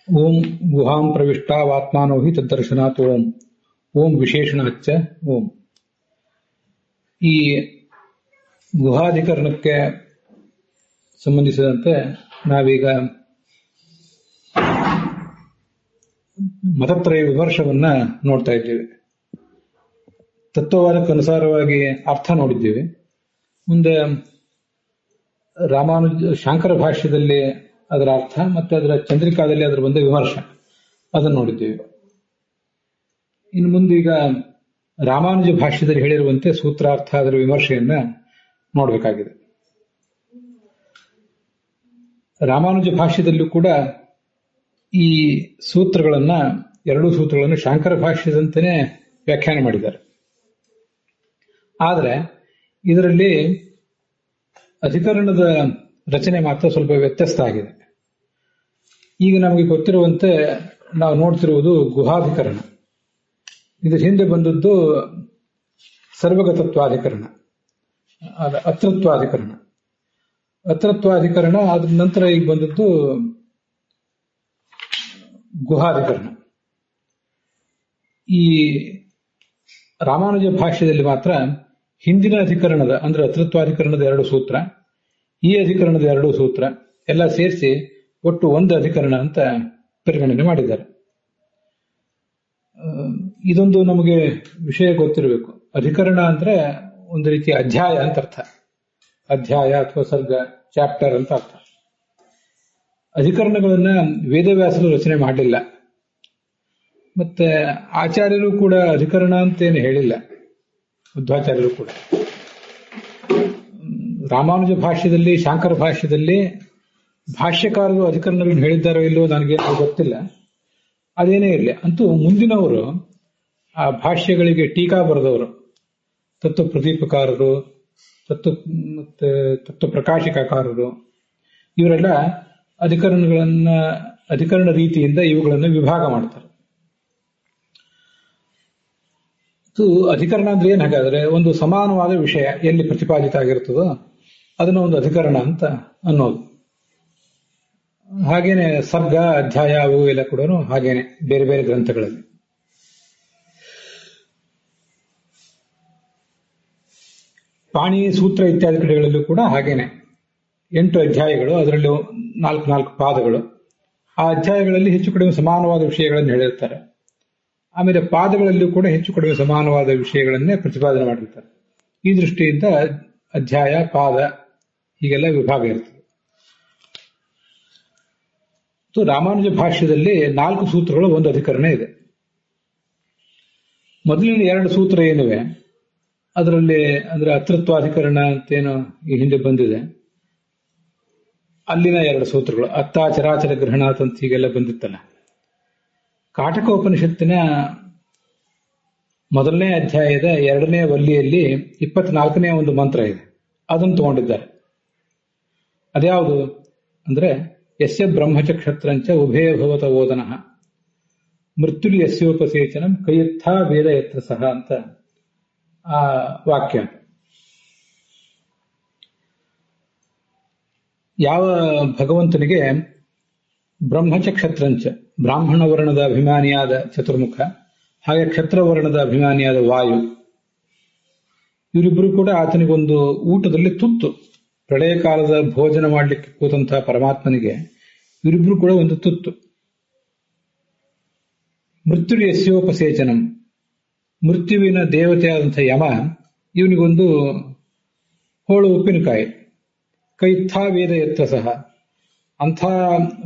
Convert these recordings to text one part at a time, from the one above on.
ಓಂ ಗುಹಾಂ ಪ್ರವಿಷ್ಟಾವಾತ್ಮಾನೋ ಹಿ ತದ್ದರ್ಶನಾತ್ ಓಂ ಓಂ ವಿಶೇಷಣಾಚ್ಚ ಓಂ. ಈ ಗುಹಾಧಿಕರಣಕ್ಕೆ ಸಂಬಂಧಿಸಿದಂತೆ ನಾವೀಗ ಮತತ್ರಯ ವಿಮರ್ಶವನ್ನ ನೋಡ್ತಾ ಇದ್ದೇವೆ. ತತ್ವವಾದಕ್ಕನುಸಾರವಾಗಿ ಅರ್ಥ ನೋಡಿದ್ದೇವೆ. ಮುಂದೆ ಶಾಂಕರ ಭಾಷ್ಯದಲ್ಲಿ ಅದರ ಅರ್ಥ ಮತ್ತೆ ಅದರ ಚಂದ್ರಿಕಾದಲ್ಲಿ ಅದರ ಬಂದ ವಿಮರ್ಶೆ ಅದನ್ನು ನೋಡಿದ್ದೇವೆ. ಇನ್ನು ಮುಂದೆ ಈಗ ರಾಮಾನುಜ ಭಾಷ್ಯದಲ್ಲಿ ಹೇಳಿರುವಂತೆ ಸೂತ್ರಾರ್ಥ ಅದರ ವಿಮರ್ಶೆಯನ್ನ ನೋಡಬೇಕಾಗಿದೆ. ರಾಮಾನುಜ ಭಾಷ್ಯದಲ್ಲೂ ಕೂಡ ಈ ಎರಡೂ ಸೂತ್ರಗಳನ್ನು ಶಾಂಕರ ಭಾಷ್ಯದಂತೆಯೇ ವ್ಯಾಖ್ಯಾನ ಮಾಡಿದ್ದಾರೆ. ಆದರೆ ಇದರಲ್ಲಿ ಅಧಿಕರಣದ ರಚನೆ ಮಾತ್ರ ಸ್ವಲ್ಪ ವ್ಯತ್ಯಸ್ತ ಆಗಿದೆ. ಈಗ ನಮಗೆ ಗೊತ್ತಿರುವಂತೆ ನಾವು ನೋಡ್ತಿರುವುದು ಗುಹಾಧಿಕರಣ. ಇದರ ಹಿಂದೆ ಬಂದದ್ದು ಸರ್ವಗತತ್ವಾಧಿಕರಣ, ಅತೃತ್ವಾಧಿಕರಣ. ಅದ್ರ ನಂತರ ಈಗ ಬಂದದ್ದು ಗುಹಾಧಿಕರಣ. ಈ ರಾಮಾನುಜ ಭಾಷ್ಯದಲ್ಲಿ ಮಾತ್ರ ಹಿಂದಿನ ಅಧಿಕರಣದ ಅಂದ್ರೆ ಅತೃತ್ವಾಧಿಕರಣದ 2 ಸೂತ್ರ, ಈ ಅಧಿಕರಣದ 2 ಸೂತ್ರ ಎಲ್ಲ ಸೇರಿಸಿ ಒಟ್ಟು ಒಂದು ಅಧಿಕರಣ ಅಂತ ಪರಿಗಣನೆ ಮಾಡಿದ್ದಾರೆ. ಇದೊಂದು ನಮಗೆ ವಿಷಯ ಗೊತ್ತಿರಬೇಕು. ಅಧಿಕರಣ ಅಂದ್ರೆ ಒಂದು ರೀತಿಯ ಅಧ್ಯಾಯ ಅಂತ ಅರ್ಥ. ಅಧ್ಯಾಯ ಅಥವಾ ಸರ್ಗ, ಚಾಪ್ಟರ್ ಅಂತ ಅರ್ಥ. ಅಧಿಕರಣಗಳನ್ನ ವೇದವ್ಯಾಸರು ರಚನೆ ಮಾಡಲಿಲ್ಲ, ಮತ್ತೆ ಆಚಾರ್ಯರು ಕೂಡ ಅಧಿಕರಣ ಅಂತೇನು ಹೇಳಿಲ್ಲ, ಮಧ್ವಾಚಾರ್ಯರು ಕೂಡ. ರಾಮಾನುಜ ಭಾಷ್ಯದಲ್ಲಿ, ಶಾಂಕರ ಭಾಷ್ಯದಲ್ಲಿ ಭಾಷ್ಯಕಾರರು ಅಧಿಕರಣಗಳನ್ನು ಹೇಳಿದ್ದಾರೋ ಇಲ್ಲವೋ ನನಗೇನು ಗೊತ್ತಿಲ್ಲ. ಅದೇನೇ ಇರಲಿ, ಅಂತೂ ಮುಂದಿನವರು ಆ ಭಾಷ್ಯಗಳಿಗೆ ಟೀಕಾ ಬರೆದವರು, ತತ್ವ ಪ್ರದೀಪಕಾರರು, ತತ್ವ ಪ್ರಕಾಶಿಕಾಕಾರರು, ಇವರೆಲ್ಲ ಅಧಿಕರಣ ರೀತಿಯಿಂದ ಇವುಗಳನ್ನು ವಿಭಾಗ ಮಾಡ್ತಾರೆ. ಅಧಿಕರಣ ಅಂದ್ರೆ ಏನ್ ಹಾಗಾದ್ರೆ ಒಂದು ಸಮಾನವಾದ ವಿಷಯ ಎಲ್ಲಿ ಪ್ರತಿಪಾದಿತ ಆಗಿರ್ತದೋ ಅದನ್ನ ಒಂದು ಅಧಿಕರಣ ಅಂತ ಅನ್ನೋದು. ಹಾಗೇನೆ ಸರ್ಗ, ಅಧ್ಯಾಯ ಅವು ಎಲ್ಲ ಕೂಡ ಹಾಗೇನೆ ಬೇರೆ ಬೇರೆ ಗ್ರಂಥಗಳಲ್ಲಿ. ಪಾಣಿ ಸೂತ್ರ ಇತ್ಯಾದಿ ಕಡೆಗಳಲ್ಲೂ ಕೂಡ ಹಾಗೇನೆ 8 ಅಧ್ಯಾಯಗಳು, ಅದರಲ್ಲಿ 4 ಪಾದಗಳು. ಆ ಅಧ್ಯಾಯಗಳಲ್ಲಿ ಹೆಚ್ಚು ಕಡಿಮೆ ಸಮಾನವಾದ ವಿಷಯಗಳನ್ನು ಹೇಳಿರ್ತಾರೆ. ಆಮೇಲೆ ಪಾದಗಳಲ್ಲೂ ಕೂಡ ಹೆಚ್ಚು ಕಡಿಮೆ ಸಮಾನವಾದ ವಿಷಯಗಳನ್ನೇ ಪ್ರತಿಪಾದನೆ ಮಾಡಿರ್ತಾರೆ. ಈ ದೃಷ್ಟಿಯಿಂದ ಅಧ್ಯಾಯ, ಪಾದ ಹೀಗೆಲ್ಲ ವಿಭಾಗ ಇರ್ತದೆ. ರಾಮಾನುಜ ಭಾಷ್ಯದಲ್ಲಿ 4 ಸೂತ್ರಗಳು, ಒಂದು ಅಧಿಕರಣ ಇದೆ. ಮೊದಲಿನ 2 ಸೂತ್ರ ಏನಿವೆ ಅದರಲ್ಲಿ ಅಂದ್ರೆ ಅತೃತ್ವಾಧಿಕರಣ ಅಂತೇನು ಈ ಹಿಂದೆ ಬಂದಿದೆ, ಅಲ್ಲಿನ 2 ಸೂತ್ರಗಳು ಅತ್ತಾಚರಾಚರ ಗ್ರಹಣಾತ್ ಅಂತ ಹೀಗೆಲ್ಲ ಬಂದಿತ್ತಲ್ಲ. ಕಾಟಕೋಪನಿಷತ್ತಿನ ಮೊದಲನೇ ಅಧ್ಯಾಯದ 2ನೇ ವಲ್ಲಿಯಲ್ಲಿ 24ನೇ ಒಂದು ಮಂತ್ರ ಇದೆ, ಅದನ್ನು ತಗೊಂಡಿದ್ದಾರೆ. ಅದ್ಯಾವುದು ಅಂದ್ರೆ ಯಸ್ಯ ಬ್ರಹ್ಮಚಕ್ಷತ್ರಂಚ ಉಭಯ ಭವತ ಓದನಃ ಮೃತ್ಯುಲಿ ಯಸ್ಯೋಪಸೇಚನಂ ಕೈಯತ್ಥ ವೇದ ಯತ್ರ ಸಹ ಅಂತ ಆ ವಾಕ್ಯ. ಯಾವ ಭಗವಂತನಿಗೆ ಬ್ರಹ್ಮಚಕ್ಷತ್ರಂಚ ಬ್ರಾಹ್ಮಣ ವರ್ಣದ ಅಭಿಮಾನಿಯಾದ ಚತುರ್ಮುಖ, ಹಾಗೆ ಕ್ಷತ್ರವರ್ಣದ ಅಭಿಮಾನಿಯಾದ ವಾಯು, ಇವರಿಬ್ಬರು ಕೂಡ ಆತನಿಗೊಂದು ಊಟದಲ್ಲಿ ತುತ್ತು, ಪ್ರಳಯ ಕಾಲದ ಭೋಜನ ಮಾಡಲಿಕ್ಕೆ ಕೂತಂತಹ ಪರಮಾತ್ಮನಿಗೆ ಇವರಿಬ್ರು ಕೂಡ ಒಂದು ತುತ್ತು. ಮೃತ್ಯು ಯಸ್ಯೋಪಸೇಚನಂ, ಮೃತ್ಯುವಿನ ದೇವತೆಯಾದಂಥ ಯಮ ಇವನಿಗೊಂದು ಹೋಳು ಉಪ್ಪಿನಕಾಯಿ. ಕೈತ್ಥ ವೇದ ಯತ್ರ ಸಹ, ಅಂಥ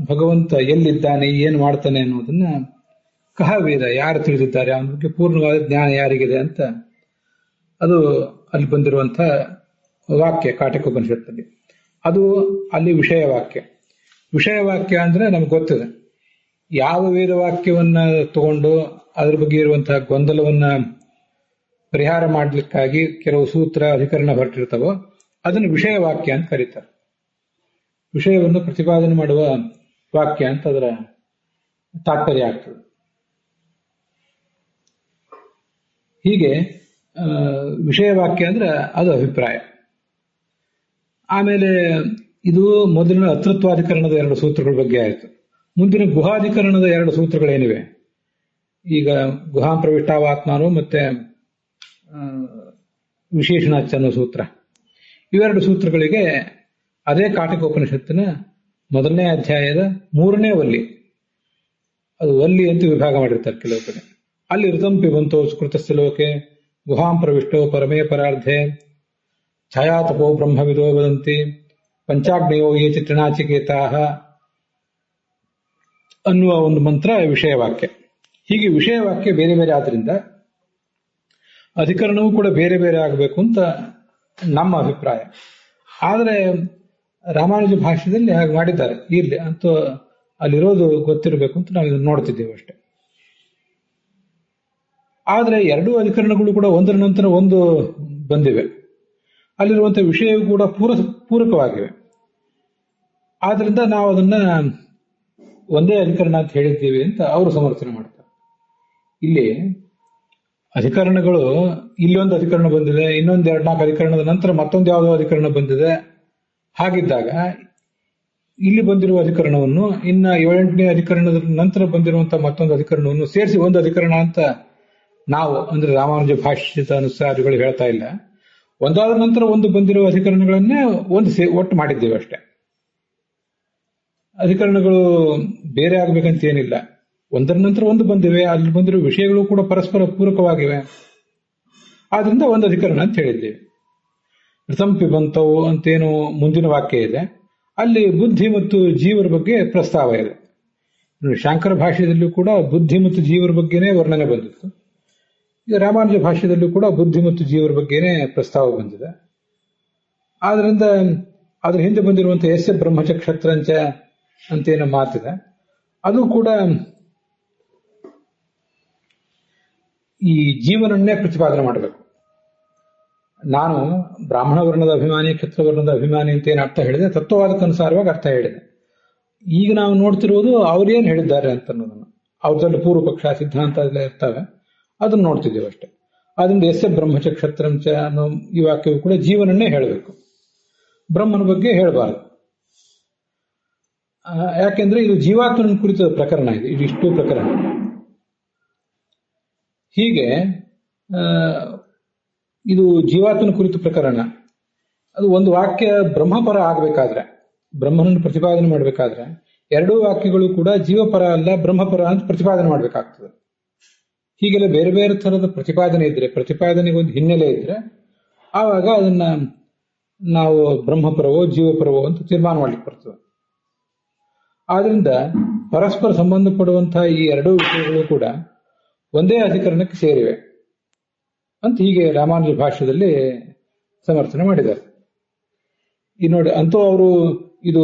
ಭಗವಂತ ಎಲ್ಲಿದ್ದಾನೆ, ಏನು ಮಾಡ್ತಾನೆ ಅನ್ನೋದನ್ನ ಕಹ ವೇದ, ಯಾರು ತಿಳಿದಿದ್ದಾರೆ, ಅವನ ಬಗ್ಗೆ ಪೂರ್ಣವಾದ ಜ್ಞಾನ ಯಾರಿಗಿದೆ ಅಂತ ಅದು ಅಲ್ಲಿ ಬಂದಿರುವಂಥ ವಾಕ್ಯ ಕಾಟಕೋಪನಿಷತ್ತಲ್ಲಿ. ಅದು ಅಲ್ಲಿ ವಿಷಯ ವಾಕ್ಯ. ವಿಷಯ ವಾಕ್ಯ ಅಂದ್ರೆ ನಮ್ಗೆ ಗೊತ್ತಿದೆ. ಯಾವ ವೇದ ವಾಕ್ಯವನ್ನ ತಗೊಂಡು ಅದ್ರ ಬಗ್ಗೆ ಇರುವಂತಹ ಗೊಂದಲವನ್ನ ಪರಿಹಾರ ಮಾಡಲಿಕ್ಕಾಗಿ ಕೆಲವು ಸೂತ್ರ ಅಧಿಕರಣ ಹೊರಟಿರ್ತಾವೋ ಅದನ್ನು ವಿಷಯ ವಾಕ್ಯ ಅಂತ ಕರೀತಾರೆ. ವಿಷಯವನ್ನು ಪ್ರತಿಪಾದನೆ ಮಾಡುವ ವಾಕ್ಯ ಅಂತ ಅದರ ತಾತ್ಪರ್ಯ ಆಗ್ತದೆ. ಹೀಗೆ ವಿಷಯ ವಾಕ್ಯ ಅಂದ್ರೆ ಅದು ಅಭಿಪ್ರಾಯ. ಆಮೇಲೆ ಇದು ಮೊದಲಿನ ಅತೃತ್ವಾಧಿಕರಣದ 2 ಸೂತ್ರಗಳ ಬಗ್ಗೆ ಆಯಿತು. ಮುಂದಿನ ಗುಹಾಧಿಕರಣದ 2 ಸೂತ್ರಗಳೇನಿವೆ, ಈಗ ಗುಹಾಂ ಪ್ರವಿಷ್ಟಾವಾತ್ಮಾನು ಮತ್ತೆ ವಿಶೇಷಣಾಚ ಅನ್ನೋ ಸೂತ್ರ, ಇವೆರಡು ಸೂತ್ರಗಳಿಗೆ ಅದೇ ಕಾಟಿಕೋಪನಿಷತ್ತಿನ 1ನೇ ಅಧ್ಯಾಯದ 3ನೇ ವಲ್ಲಿ, ಅದು ವಲ್ಲಿ ಅಂತ ವಿಭಾಗ ಮಾಡಿರ್ತಾರೆ ಕೆಲವು ಕಡೆ. ಅಲ್ಲಿ ಋತಂ ಪಿಬಂತೋ ಸುಕೃತಸ್ಯ ಲೋಕೆ ಗುಹಾಂ ಪ್ರವಿಷ್ಟೋ ಪರಮೇ ಪರಾರ್ಧೆ ಛಾಯಾತಪೋ ಬ್ರಹ್ಮವಿದೋ ವದಂತಿ ಪಂಚಾಗ್ನೇಯೋ ಯೇ ಚಿತ್ರಣಾಚಿಕೇತಾಹ ಅನ್ನುವ ಒಂದು ಮಂತ್ರ ವಿಷಯವಾಕ್ಯ. ಹೀಗೆ ವಿಷಯವಾಕ್ಯ ಬೇರೆ ಬೇರೆ ಆದ್ರಿಂದ ಅಧಿಕರಣವೂ ಕೂಡ ಬೇರೆ ಬೇರೆ ಆಗಬೇಕು ಅಂತ ನಮ್ಮ ಅಭಿಪ್ರಾಯ. ಆದರೆ ರಾಮಾನುಜ ಭಾಷ್ಯದಲ್ಲಿ ಹಾಗೆ ಮಾಡಿದ್ದಾರೆ. ಇರ್ಲಿ ಅಂತೂ ಅಲ್ಲಿರೋದು ಗೊತ್ತಿರಬೇಕು ಅಂತ ನಾವು ಇದನ್ನು ನೋಡ್ತಿದ್ದೇವೆ ಅಷ್ಟೆ. ಆದರೆ 2 ಅಧಿಕರಣಗಳು ಕೂಡ ಒಂದರ ನಂತರ ಒಂದು ಬಂದಿವೆ. ಅಲ್ಲಿರುವಂತಹ ವಿಷಯವೂ ಕೂಡ ಪೂರಕವಾಗಿವೆ. ಆದ್ರಿಂದ ನಾವು ಅದನ್ನ ಒಂದೇ ಅಧಿಕರಣ ಅಂತ ಹೇಳಿದ್ದೀವಿ ಅಂತ ಅವರು ಸಮರ್ಥನೆ ಮಾಡ್ತಾರೆ. ಇಲ್ಲಿ ಅಧಿಕರಣಗಳು, ಇಲ್ಲೊಂದು ಅಧಿಕರಣ ಬಂದಿದೆ, ಇನ್ನೊಂದು 2-4 ಅಧಿಕರಣದ ನಂತರ ಮತ್ತೊಂದು ಯಾವುದೋ ಅಧಿಕರಣ ಬಂದಿದೆ. ಹಾಗಿದ್ದಾಗ ಇಲ್ಲಿ ಬಂದಿರುವ ಅಧಿಕರಣವನ್ನು ಇನ್ನ 7ನೇ ಅಧಿಕರಣದ ನಂತರ ಬಂದಿರುವಂತಹ ಮತ್ತೊಂದು ಅಧಿಕರಣವನ್ನು ಸೇರಿಸಿ ಒಂದು ಅಧಿಕರಣ ಅಂತ ನಾವು, ಅಂದ್ರೆ ರಾಮಾನುಜ ಭಾಷ್ಯದ ಅನುಸಾರಿಗಳು ಹೇಳ್ತಾ ಇಲ್ಲ. ಒಂದಾದ ನಂತರ ಒಂದು ಬಂದಿರುವ ಅಧಿಕರಣಗಳನ್ನೇ ಒಟ್ಟು ಮಾಡಿದ್ದೇವೆ ಅಷ್ಟೇ. ಅಧಿಕರಣಗಳು ಬೇರೆ ಆಗ್ಬೇಕಂತ ಏನಿಲ್ಲ, ಒಂದರ ನಂತರ ಒಂದು ಬಂದಿವೆ, ಅಲ್ಲಿ ಬಂದಿರುವ ವಿಷಯಗಳು ಕೂಡ ಪರಸ್ಪರ ಪೂರಕವಾಗಿವೆ. ಆದ್ರಿಂದ ಒಂದು ಅಧಿಕರಣ ಅಂತ ಹೇಳಿದ್ದೇವೆ. ಋತಂ ಪಿಬಂತವು ಅಂತೇನು ಮುಂದಿನ ವಾಕ್ಯ ಇದೆ, ಅಲ್ಲಿ ಬುದ್ಧಿ ಮತ್ತು ಜೀವರ ಬಗ್ಗೆ ಪ್ರಸ್ತಾವ ಇದೆ. ಶಾಂಕರ ಭಾಷ್ಯದಲ್ಲೂ ಕೂಡ ಬುದ್ಧಿ ಮತ್ತು ಜೀವರ ಬಗ್ಗೆನೇ ವರ್ಣನೆ ಬಂದಿತ್ತು. ಈಗ ರಾಮಾನುಜ ಭಾಷ್ಯದಲ್ಲೂ ಕೂಡ ಬುದ್ಧಿ ಮತ್ತು ಜೀವರ ಬಗ್ಗೆನೇ ಪ್ರಸ್ತಾವ ಬಂದಿದೆ. ಆದ್ರಿಂದ ಅದ್ರ ಹಿಂದೆ ಬಂದಿರುವಂತಹ ಯಸ್ಯ ಬ್ರಹ್ಮಚ ಕ್ಷತ್ರಂಚ ಅಂತೇನೋ ಮಾತಿದೆ, ಅದು ಕೂಡ ಈ ಜೀವನನ್ನೇ ಪ್ರತಿಪಾದನೆ ಮಾಡಬೇಕು. ನಾನು ಬ್ರಾಹ್ಮಣ ವರ್ಣದ ಅಭಿಮಾನಿ, ಕ್ಷತ್ರ ವರ್ಣದ ಅಭಿಮಾನಿ ಅಂತ ಏನು ಅರ್ಥ ಹೇಳಿದೆ, ತತ್ವವಾದಕ್ಕನುಸಾರವಾಗಿ ಅರ್ಥ ಹೇಳಿದೆ. ಈಗ ನಾವು ನೋಡ್ತಿರುವುದು ಅವ್ರೇನು ಹೇಳಿದ್ದಾರೆ ಅಂತ ಅನ್ನೋದನ್ನು. ಅವ್ರದಲ್ಲಿ ಪೂರ್ವ ಪಕ್ಷ ಸಿದ್ಧಾಂತ ಎಲ್ಲ ಇರ್ತವೆ, ಅದನ್ನು ನೋಡ್ತಿದ್ದೇವೆ ಅಷ್ಟೇ. ಆದ್ರಿಂದ ಯಸ್ಯ ಬ್ರಹ್ಮಚ ಕ್ಷತ್ರಂಚ ಅನ್ನೋ ಈ ವಾಕ್ಯವು ಕೂಡ ಜೀವನನ್ನೇ ಹೇಳಬೇಕು, ಬ್ರಹ್ಮನ ಬಗ್ಗೆ ಹೇಳಬಾರದು. ಯಾಕೆಂದ್ರೆ ಇದು ಜೀವಾತ್ಮನ ಕುರಿತ ಪ್ರಕರಣ ಇದೆ, ಇದಿಷ್ಟು ಪ್ರಕರಣ. ಹೀಗೆ ಇದು ಜೀವಾತ್ಮನ ಕುರಿತು ಪ್ರಕರಣ. ಅದು ಒಂದು ವಾಕ್ಯ ಬ್ರಹ್ಮಪರ ಆಗಬೇಕಾದ್ರೆ, ಬ್ರಹ್ಮನನ್ನು ಪ್ರತಿಪಾದನೆ ಮಾಡಬೇಕಾದ್ರೆ 2 ವಾಕ್ಯಗಳು ಕೂಡ ಜೀವಪರ ಅಲ್ಲ ಬ್ರಹ್ಮಪರ ಅಂತ ಪ್ರತಿಪಾದನೆ ಮಾಡಬೇಕಾಗ್ತದೆ. ಹೀಗೆಲ್ಲ ಬೇರೆ ಬೇರೆ ತರದ ಪ್ರತಿಪಾದನೆ ಇದ್ರೆ, ಪ್ರತಿಪಾದನೆಗೆ ಒಂದು ಹಿನ್ನೆಲೆ ಇದ್ರೆ, ಆವಾಗ ಅದನ್ನ ನಾವು ಬ್ರಹ್ಮಪರವೋ ಜೀವಪರವೋ ಅಂತ ತೀರ್ಮಾನ ಮಾಡ್ಲಿಕ್ಕೆ ಬರ್ತದೆ. ಆದ್ರಿಂದ ಪರಸ್ಪರ ಸಂಬಂಧಪಡುವಂತಹ ಈ 2 ವಿಷಯಗಳು ಕೂಡ ಒಂದೇ ಅಧಿಕರಣಕ್ಕೆ ಸೇರಿವೆ ಅಂತ ಹೀಗೆ ರಾಮಾನುಜ ಭಾಷ್ಯದಲ್ಲಿ ಸಮರ್ಥನೆ ಮಾಡಿದ್ದಾರೆ. ಈ ನೋಡಿ, ಅಂತೂ ಅವರು ಇದು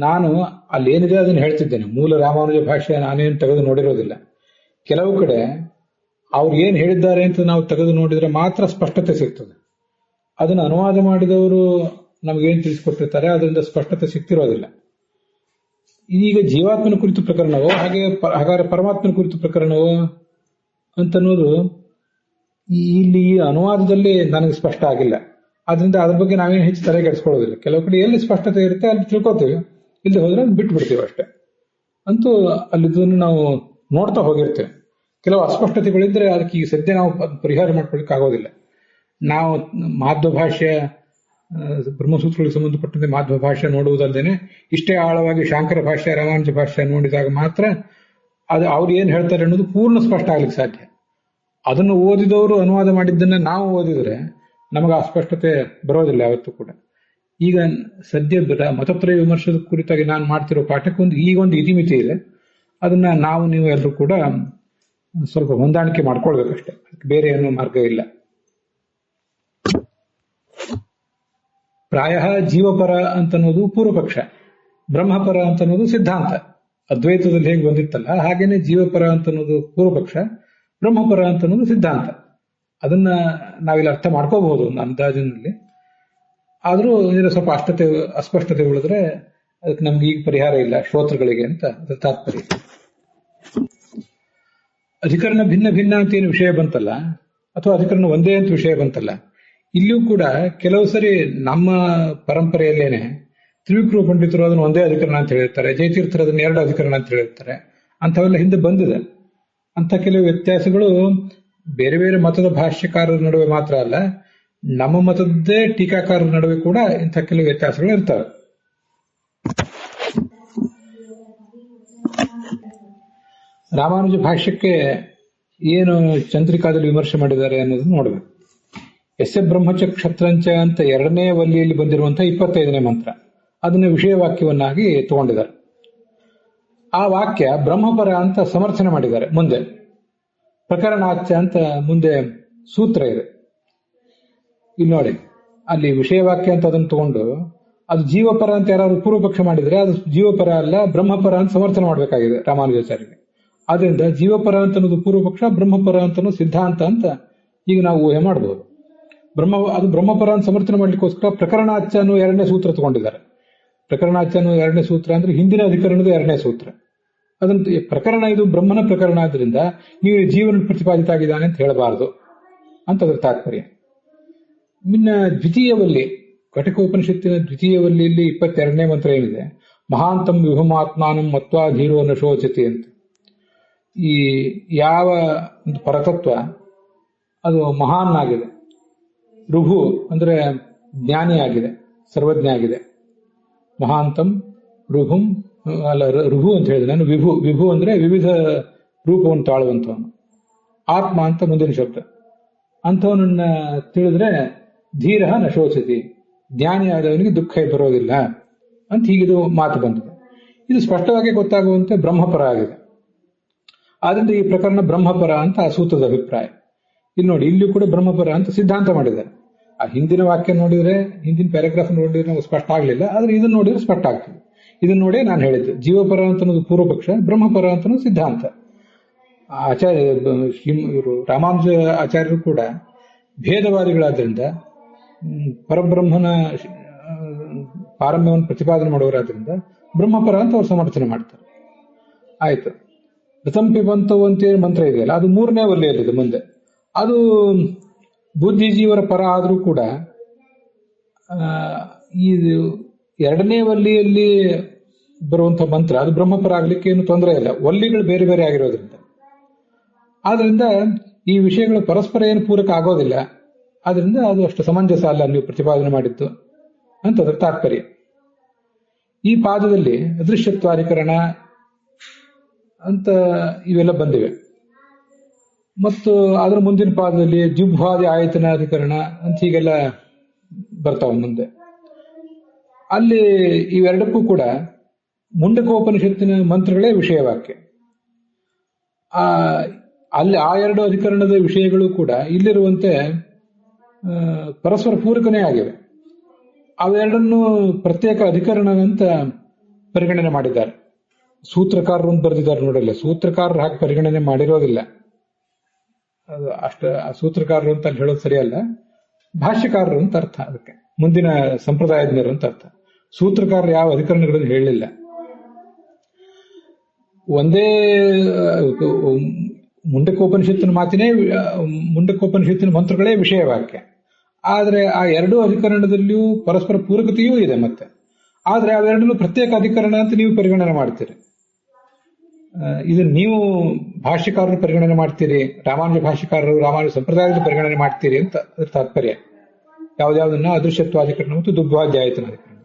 ನಾನು ಅಲ್ಲಿ ಏನಿದೆ ಅದನ್ನು ಹೇಳ್ತಿದ್ದೇನೆ. ಮೂಲ ರಾಮಾನುಜ ಭಾಷ್ಯ ನಾನೇನು ತೆಗೆದು ನೋಡಿರೋದಿಲ್ಲ. ಕೆಲವು ಕಡೆ ಅವ್ರು ಏನ್ ಹೇಳಿದ್ದಾರೆ ಅಂತ ನಾವು ತೆಗೆದು ನೋಡಿದ್ರೆ ಮಾತ್ರ ಸ್ಪಷ್ಟತೆ ಸಿಗ್ತದೆ. ಅದನ್ನು ಅನುವಾದ ಮಾಡಿದವರು ನಮಗೇನು ತಿಳಿಸ್ಕೊಟ್ಟಿರ್ತಾರೆ ಅದರಿಂದ ಸ್ಪಷ್ಟತೆ ಸಿಗ್ತಿರೋದಿಲ್ಲ. ಈಗ ಜೀವಾತ್ಮನ ಕುರಿತು ಪ್ರಕರಣವೋ ಹಾಗಾದ್ರೆ ಪರಮಾತ್ಮನ ಕುರಿತು ಪ್ರಕರಣವೋ ಅಂತನ್ನೋದು ಇಲ್ಲಿ ಈ ಅನುವಾದದಲ್ಲಿ ನನಗೆ ಸ್ಪಷ್ಟ ಆಗಿಲ್ಲ. ಆದ್ರಿಂದ ಅದ್ರ ಬಗ್ಗೆ ನಾವೇನು ಹೆಚ್ಚು ತಲೆಗೆಡಿಸ್ಕೊಳ್ಳೋದಿಲ್ಲ. ಕೆಲವು ಕಡೆ ಎಲ್ಲಿ ಸ್ಪಷ್ಟತೆ ಇರುತ್ತೆ ಅಲ್ಲಿ ತಿಳ್ಕೊತೀವಿ, ಇಲ್ಲಿ ಹೋದ್ರೆ ಬಿಟ್ಟು ಬಿಡ್ತೀವಿ ಅಷ್ಟೇ. ಅಂತೂ ಅಲ್ಲಿದ್ದನ್ನು ನಾವು ನೋಡ್ತಾ ಹೋಗಿರ್ತೇವೆ. ಕೆಲವು ಅಸ್ಪಷ್ಟತೆಗಳಿದ್ರೆ ಅದಕ್ಕೆ ಈಗ ಸದ್ಯ ನಾವು ಪರಿಹಾರ ಮಾಡ್ಕೊಳ್ಳಿಕ್ಕೆ ಆಗೋದಿಲ್ಲ. ನಾವು ಮಾಧ್ವ ಭಾಷ್ಯ, ಬ್ರಹ್ಮಸೂತ್ರಗಳಿಗೆ ಸಂಬಂಧಪಟ್ಟಂತೆ ಮಾಧ್ವ ಭಾಷ್ಯ ನೋಡುವುದಲ್ಲದೇನೆ ಇಷ್ಟೇ ಆಳವಾಗಿ ಶಾಂಕರ ಭಾಷ್ಯ, ರಾಮಾನುಜ ಭಾಷ್ಯ ನೋಡಿದಾಗ ಮಾತ್ರ ಅದು ಅವ್ರು ಏನ್ ಹೇಳ್ತಾರೆ ಅನ್ನೋದು ಪೂರ್ಣ ಸ್ಪಷ್ಟ ಆಗ್ಲಿಕ್ಕೆ ಸಾಧ್ಯ. ಅದನ್ನು ಓದಿದವರು ಅನುವಾದ ಮಾಡಿದ್ದನ್ನ ನಾವು ಓದಿದ್ರೆ ನಮಗೆ ಆ ಸ್ಪಷ್ಟತೆ ಬರೋದಿಲ್ಲ ಯಾವತ್ತೂ ಕೂಡ. ಈಗ ಸದ್ಯ ಮತತ್ರಯ ವಿಮರ್ಶದ ಕುರಿತಾಗಿ ನಾನು ಮಾಡ್ತಿರೋ ಪಾಠಕ್ಕೊಂದು ಈಗೊಂದು ಇತಿಮಿತಿ ಇದೆ. ಅದನ್ನ ನಾವು ನೀವು ಎಲ್ಲರೂ ಕೂಡ ಸ್ವಲ್ಪ ಹೊಂದಾಣಿಕೆ ಮಾಡ್ಕೊಳ್ಬೇಕಷ್ಟೇ, ಬೇರೆ ಏನೋ ಮಾರ್ಗ ಇಲ್ಲ. ಪ್ರಾಯ ಜೀವಪರ ಅಂತನ್ನೋದು ಪೂರ್ವಪಕ್ಷ, ಬ್ರಹ್ಮಪರ ಅಂತನ್ನೋದು ಸಿದ್ಧಾಂತ. ಅದ್ವೈತದಲ್ಲಿ ಹೇಗೆ ಬಂದಿತ್ತಲ್ಲ ಹಾಗೇನೆ ಜೀವಪರ ಅಂತನ್ನೋದು ಪೂರ್ವಪಕ್ಷ, ಬ್ರಹ್ಮಪರ ಅಂತನ್ನೋದು ಸಿದ್ಧಾಂತ. ಅದನ್ನ ನಾವಿಲ್ಲಿ ಅರ್ಥ ಮಾಡ್ಕೋಬಹುದು ಒಂದು ಅಂದಾಜಿನಲ್ಲಿ. ಆದ್ರೂ ಇದರ ಸ್ವಲ್ಪ ಅಸ್ಪಷ್ಟತೆ ಉಳಿದ್ರೆ ಅದಕ್ಕೆ ನಮ್ಗೆ ಈಗ ಪರಿಹಾರ ಇಲ್ಲ ಶ್ರೋತೃಗಳಿಗೆ ಅಂತ ಅದರ ತಾತ್ಪರ್ಯ. ಅಧಿಕರಣ ಭಿನ್ನ ಭಿನ್ನ ಅಂತ ಏನು ವಿಷಯ ಬಂತಲ್ಲ, ಅಥವಾ ಅಧಿಕರಣ ಒಂದೇ ಅಂತ ವಿಷಯ ಬಂತಲ್ಲ, ಇಲ್ಲಿಯೂ ಕೂಡ ಕೆಲವು ಸರಿ ನಮ್ಮ ಪರಂಪರೆಯಲ್ಲೇನೆ ತ್ರಿವಿಕ್ರಮ ಪಂಡಿತರು ಅದನ್ನು ಒಂದೇ ಅಧಿಕರಣ ಅಂತ ಹೇಳಿರ್ತಾರೆ, ಜಯತೀರ್ಥರು ಅದನ್ನ 2 ಅಧಿಕರಣ ಅಂತ ಹೇಳಿರ್ತಾರೆ. ಅಂಥವೆಲ್ಲ ಹಿಂದೆ ಬಂದಿದೆ. ಅಂಥ ಕೆಲವು ವ್ಯತ್ಯಾಸಗಳು ಬೇರೆ ಬೇರೆ ಮತದ ಭಾಷ್ಯಕಾರರ ನಡುವೆ ಮಾತ್ರ ಅಲ್ಲ, ನಮ್ಮ ಮತದ್ದೇ ಟೀಕಾಕಾರರ ನಡುವೆ ಕೂಡ ಇಂಥ ಕೆಲವು ವ್ಯತ್ಯಾಸಗಳು ಇರ್ತವೆ. ರಾಮಾನುಜ ಭಾಷ್ಯಕ್ಕೆ ಏನು ಚಂದ್ರಿಕಾದಲ್ಲಿ ವಿಮರ್ಶೆ ಮಾಡಿದ್ದಾರೆ ಅನ್ನೋದನ್ನು ನೋಡಬೇಕು. ಯಸ್ಯ ಬ್ರಹ್ಮಚ ಕ್ಷತ್ರಂಚ ಅಂತ 2ನೇ ವಲ್ಲಿಯಲ್ಲಿ ಬಂದಿರುವಂತಹ 25ನೇ ಮಂತ್ರ, ಅದನ್ನ ವಿಷಯ ವಾಕ್ಯವನ್ನಾಗಿ ತಗೊಂಡಿದ್ದಾರೆ. ಆ ವಾಕ್ಯ ಬ್ರಹ್ಮಪರ ಅಂತ ಸಮರ್ಥನೆ ಮಾಡಿದ್ದಾರೆ. ಮುಂದೆ ಪ್ರಕರಣಾಚ್ಯ ಅಂತ ಮುಂದೆ ಸೂತ್ರ ಇದೆ. ಇಲ್ಲಿ ನೋಡಿ, ಅಲ್ಲಿ ವಿಷಯ ವಾಕ್ಯ ಅಂತ ಅದನ್ನು ತಗೊಂಡು ಅದು ಜೀವಪರ ಅಂತ ಯಾರಾದ್ರು ಪೂರ್ವಪಕ್ಷ ಮಾಡಿದ್ರೆ ಅದು ಜೀವಪರ ಅಲ್ಲ ಬ್ರಹ್ಮಪರ ಅಂತ ಸಮರ್ಥನೆ ಮಾಡಬೇಕಾಗಿದೆ ರಾಮಾನುಜಾಚಾರ್ಯರಿಗೆ. ಆದ್ರಿಂದ ಜೀವಪರ ಅಂತ ಅನ್ನೋದು ಪೂರ್ವಪಕ್ಷ, ಬ್ರಹ್ಮಪರ ಅಂತ ಸಿದ್ಧಾಂತ ಅಂತ ಈಗ ನಾವು ಊಹೆ ಮಾಡಬಹುದು. ಅದು ಬ್ರಹ್ಮಪರ ಅಂತ ಸಮರ್ಥನೆ ಮಾಡ್ಲಿಕ್ಕೋಸ್ಕರ ಪ್ರಕರಣಾಚ್ಯ ಅನ್ನೋ 2ನೇ ಸೂತ್ರ ತಗೊಂಡಿದ್ದಾರೆ. ಪ್ರಕರಣಾಚ್ಯ ಅನ್ನೋ 2ನೇ ಸೂತ್ರ ಅಂದ್ರೆ ಹಿಂದಿನ ಅಧಿಕರಣದ 2ನೇ ಸೂತ್ರ. ಅದಂತ ಪ್ರಕರಣ ಇದು ಬ್ರಹ್ಮನ ಪ್ರಕರಣ ಆದ್ರಿಂದ ನೀವು ಜೀವನ ಪ್ರತಿಪಾದಿತ ಆಗಿದ್ದಾನೆ ಅಂತ ಹೇಳಬಾರದು ಅಂತ ಅದರ ತಾತ್ಪರ್ಯ. ಇನ್ನ ದ್ವಿತೀಯವಲ್ಲಿ, ಕಟಕೋಪನಿಷತ್ತಿನ ದ್ವಿತೀಯವಲ್ಲಿಯಲ್ಲಿ 22ನೇ ಮಂತ್ರ ಏನಿದೆ, ಮಹಾಂತಂ ವಿಭಮಾತ್ಮಾನಂ ಮತ್ವಾ ಧೀರೋ ನ ಶೋಚತಿ ಅಂತ. ಈ ಯಾವ ಒಂದು ಪರತತ್ವ ಅದು ಮಹಾನ್ ಆಗಿದೆ, ಋಭು ಅಂದ್ರೆ ಜ್ಞಾನಿ ಆಗಿದೆ, ಸರ್ವಜ್ಞ ಆಗಿದೆ. ಮಹಾಂತಂ ಋಭುಂ ಅಲ್ಲ, ಋಭು ಅಂತ ಹೇಳಿದೆ ನಾನು. ವಿಭು ಅಂದ್ರೆ ವಿವಿಧ ರೂಪವನ್ನು ತಾಳುವಂಥವನು. ಆತ್ಮ ಅಂತ ಮುಂದಿನ ಶಬ್ದ. ಅಂಥವನನ್ನ ತಿಳಿದ್ರೆ ಧೀರ ನ ಶೋಚತಿ, ಜ್ಞಾನಿ ಆದವನಿಗೆ ದುಃಖ ಬರೋದಿಲ್ಲ ಅಂತ ಹೀಗಿದು ಮಾತು ಬಂದಿದೆ. ಇದು ಸ್ಪಷ್ಟವಾಗಿ ಗೊತ್ತಾಗುವಂತೆ ಬ್ರಹ್ಮಪರ ಆಗಿದೆ. ಆದ್ರಿಂದ ಈ ಪ್ರಕರಣ ಬ್ರಹ್ಮಪರ ಅಂತ ಆ ಸೂತ್ರದ ಅಭಿಪ್ರಾಯ. ಇಲ್ಲಿ ನೋಡಿ, ಇಲ್ಲಿ ಕೂಡ ಬ್ರಹ್ಮಪರ ಅಂತ ಸಿದ್ಧಾಂತ ಮಾಡಿದ್ದಾರೆ. ಆ ಹಿಂದಿನ ವಾಕ್ಯ ನೋಡಿದ್ರೆ, ಹಿಂದಿನ ಪ್ಯಾರಾಗ್ರಾಫ್ ನೋಡಿದ್ರೆ ನಮಗೆ ಸ್ಪಷ್ಟ ಆಗಲಿಲ್ಲ, ಆದ್ರೆ ಇದನ್ನ ನೋಡಿದ್ರೆ ಸ್ಪಷ್ಟ ಆಗ್ತದೆ. ಇದನ್ನ ನೋಡಿ ನಾನು ಹೇಳಿದ್ದೆ, ಜೀವಪರ ಅಂತ ಅನ್ನೋದು ಪೂರ್ವಪಕ್ಷ, ಬ್ರಹ್ಮಪರ ಅಂತ ಅನ್ನೋದು ಸಿದ್ಧಾಂತ. ಆಚಾರ್ಯ ಇವರು ರಾಮಾನುಜ ಆಚಾರ್ಯರು ಕೂಡ ಭೇದವಾದಿಗಳಾದ್ರಿಂದ, ಪರಬ್ರಹ್ಮನ ಪಾರಮ್ಯವನ್ನು ಪ್ರತಿಪಾದನೆ ಮಾಡೋರಾದ್ರಿಂದ ಬ್ರಹ್ಮಪರ ಅಂತ ಅವ್ರು ಸಮರ್ಥನೆ ಮಾಡ್ತಾರೆ. ಆಯ್ತು. ಋತಂಪಿಬಂತವು ಅಂತೇಳಿ ಮಂತ್ರ ಇದೆಯಲ್ಲ, ಅದು 3ನೇ ವಲ್ಲಿಯಲ್ಲಿದೆ. ಮುಂದೆ ಅದು ಬುದ್ಧಿಜೀವರ ಪರ ಆದರೂ ಕೂಡ ಈ 2ನೇ ವಲ್ಲಿಯಲ್ಲಿ ಬರುವಂತಹ ಮಂತ್ರ ಅದು ಬ್ರಹ್ಮಪರ ಆಗ್ಲಿಕ್ಕೆ ಏನು ತೊಂದರೆ ಇಲ್ಲ, ವಲ್ಲಿಗಳು ಬೇರೆ ಬೇರೆ ಆಗಿರೋದ್ರಿಂದ. ಆದ್ರಿಂದ ಈ ವಿಷಯಗಳು ಪರಸ್ಪರ ಏನು ಪೂರಕ ಆಗೋದಿಲ್ಲ. ಆದ್ರಿಂದ ಅದು ಅಷ್ಟು ಸಮಂಜಸ ಅಲ್ಲ ನೀವು ಪ್ರತಿಪಾದನೆ ಮಾಡಿದ್ದು ಅಂತ ಅದರ ತಾತ್ಪರ್ಯ. ಈ ಪಾದದಲ್ಲಿ ಅದೃಶ್ಯತ್ವಾಧಿಕರಣ ಅಂತ ಇವೆಲ್ಲ ಬಂದಿವೆ. ಮತ್ತು ಅದರ ಮುಂದಿನ ಪಾದದಲ್ಲಿ ಜಿಹ್ವಾದಿ ಆಯತನಾಧಿಕರಣ ಅಂತ ಹೀಗೆಲ್ಲ ಬರ್ತಾವ ಮುಂದೆ. ಅಲ್ಲಿ ಇವೆರಡಕ್ಕೂ ಕೂಡ ಮುಂಡಕೋಪನಿಷತ್ತಿನ ಮಂತ್ರಗಳೇ ವಿಷಯವಾಕ್ಯ. ಅಲ್ಲಿ ಆ 2 ಅಧಿಕರಣದ ವಿಷಯಗಳು ಕೂಡ ಇಲ್ಲಿರುವಂತೆ ಪರಸ್ಪರ ಪೂರಕನೇ ಆಗಿವೆ. ಅವೆರಡನ್ನು ಪ್ರತ್ಯೇಕ ಅಧಿಕರಣ ಅಂತ ಪರಿಗಣನೆ ಮಾಡಿದ್ದಾರೆ. ಸೂತ್ರಕಾರರು ಅಂತ ಬರೆದಿದ್ದಾರೆ ನೋಡಲ್ಲ, ಸೂತ್ರಕಾರರು ಹಾಗೆ ಪರಿಗಣನೆ ಮಾಡಿರೋದಿಲ್ಲ. ಅದು ಅಷ್ಟ ಸೂತ್ರಕಾರರು ಅಂತ ಅಲ್ಲಿ ಹೇಳೋದು ಸರಿಯಲ್ಲ, ಭಾಷ್ಯಕಾರರು ಅಂತ ಅರ್ಥ. ಅದಕ್ಕೆ ಮುಂದಿನ ಸಂಪ್ರದಾಯಜ್ಞರು ಅಂತ ಅರ್ಥ. ಸೂತ್ರಕಾರರು ಯಾವ ಅಧಿಕರಣಗಳನ್ನು ಹೇಳಲಿಲ್ಲ. ಒಂದೇ ಮುಂಡಕೋಪನಿಷತ್ತಿನ ಮಾತಿನೇ, ಮುಂಡಕೋಪನಿಷತ್ತಿನ ಮಂತ್ರಗಳೇ ವಿಷಯವಾಕ್ಯ. ಆದ್ರೆ ಆ 2 ಅಧಿಕರಣದಲ್ಲಿಯೂ ಪರಸ್ಪರ ಪೂರಕತೆಯೂ ಇದೆ. ಮತ್ತೆ ಆದ್ರೆ ಅವೆರಡನ್ನು ಪ್ರತ್ಯೇಕ ಅಧಿಕರಣ ಅಂತ ನೀವು ಪರಿಗಣನೆ ಮಾಡ್ತೀರಿ. ಇದನ್ನು ನೀವು ಭಾಷ್ಯಕಾರರು ಪರಿಗಣನೆ ಮಾಡ್ತೀರಿ, ರಾಮಾನುಜ ಭಾಷ್ಯಕಾರರು ರಾಮಾನುಜ ಸಂಪ್ರದಾಯದ ಪರಿಗಣನೆ ಮಾಡ್ತೀರಿ ಅಂತ ಅದ್ರ ತಾತ್ಪರ್ಯ. ಯಾವ್ದಾವ್ದನ್ನ ಅದೃಶ್ಯತ್ವಾಧಿಕರಣ ಮತ್ತು ದುಗ್ವಾಧ್ಯಾಯತನಾಧಿಕರಣ.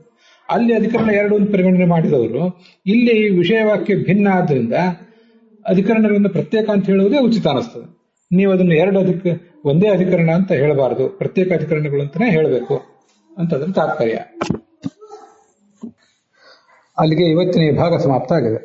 ಅಲ್ಲಿ ಅಧಿಕರಣ 2 ಪರಿಗಣನೆ ಮಾಡಿದವರು ಇಲ್ಲಿ ವಿಷಯವಾಕ್ಯ ಭಿನ್ನ ಆದ್ರಿಂದ ಅಧಿಕರಣಗಳನ್ನು ಪ್ರತ್ಯೇಕ ಅಂತ ಹೇಳುವುದೇ ಉಚಿತ ಅನಿಸ್ತದೆ. ನೀವು ಅದನ್ನು ಒಂದೇ ಅಧಿಕರಣ ಅಂತ ಹೇಳಬಾರದು, ಪ್ರತ್ಯೇಕ ಅಧಿಕರಣಗಳು ಅಂತಾನೆ ಹೇಳಬೇಕು ಅಂತ ಅದ್ರ ತಾತ್ಪರ್ಯ. ಅಲ್ಲಿಗೆ ಇವತ್ತಿನ ಈ ಭಾಗ ಸಮಾಪ್ತ ಆಗಿದೆ.